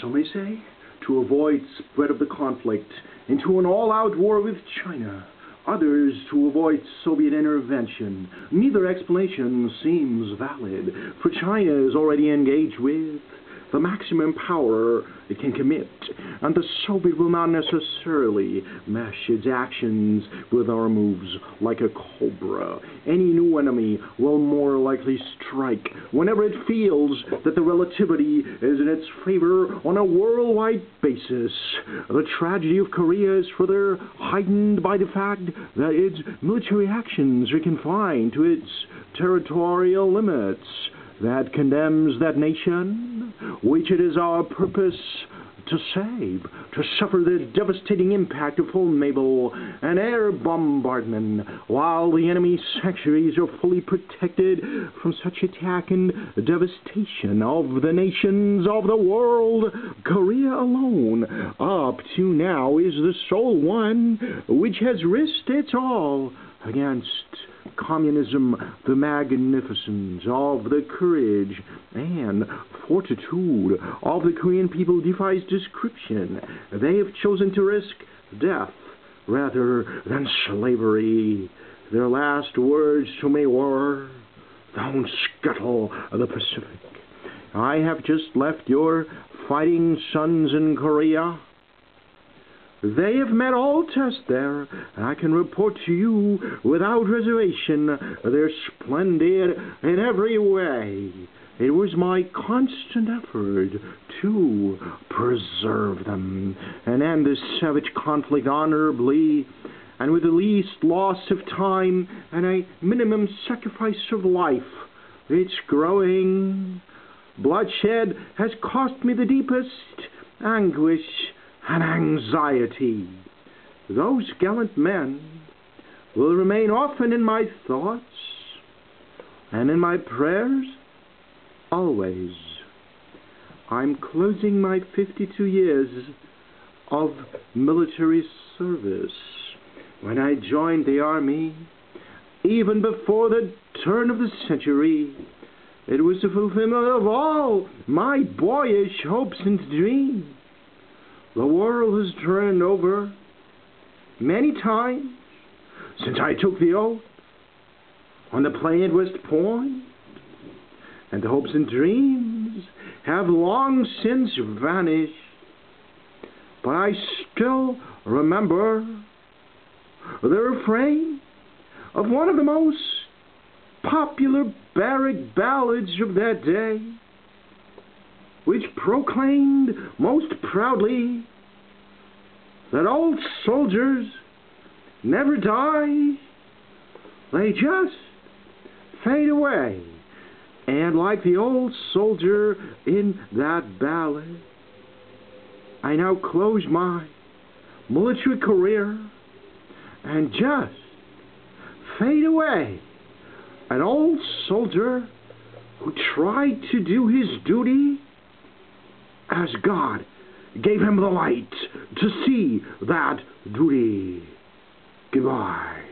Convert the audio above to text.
some may say, to avoid spread of the conflict into an all-out war with China. Others to avoid Soviet intervention. Neither explanation seems valid, for China is already engaged with the maximum power it can commit, and the Soviet will not necessarily mesh its actions with our moves like a cobra. Any new enemy will more likely strike whenever it feels that the relativity is in its favor on a worldwide basis. The tragedy of Korea is further heightened by the fact that its military actions are confined to its territorial limits. That condemns that nation, which it is our purpose to save, to suffer the devastating impact of full naval and air bombardment, while the enemy's sanctuaries are fully protected from such attack and devastation. Of the nations of the world, Korea alone, up to now, is the sole one which has risked its all against communism. The magnificence of the courage and fortitude of the Korean people defies description. They have chosen to risk death rather than slavery. Their last words to me were, "Don't scuttle the Pacific." I have just left your fighting sons in Korea. They have met all tests there, and I can report to you without reservation they're splendid in every way. It was my constant effort to preserve them and end this savage conflict honorably and with the least loss of time and a minimum sacrifice of life. Its growing bloodshed has cost me the deepest anguish and anxiety. Those gallant men will remain often in my thoughts and in my prayers always. I'm closing my 52 years of military service. When I joined the army, even before the turn of the century, it was the fulfillment of all my boyish hopes and dreams. The world has turned over many times since I took the oath on the plain at West Point, and the hopes and dreams have long since vanished. But I still remember the refrain of one of the most popular barrack ballads of that day, which proclaimed most proudly that old soldiers never die, they just fade away. And like the old soldier in that ballad, I now close my military career and just fade away. An old soldier who tried to do his duty as God gave him the light to see that duty. Goodbye.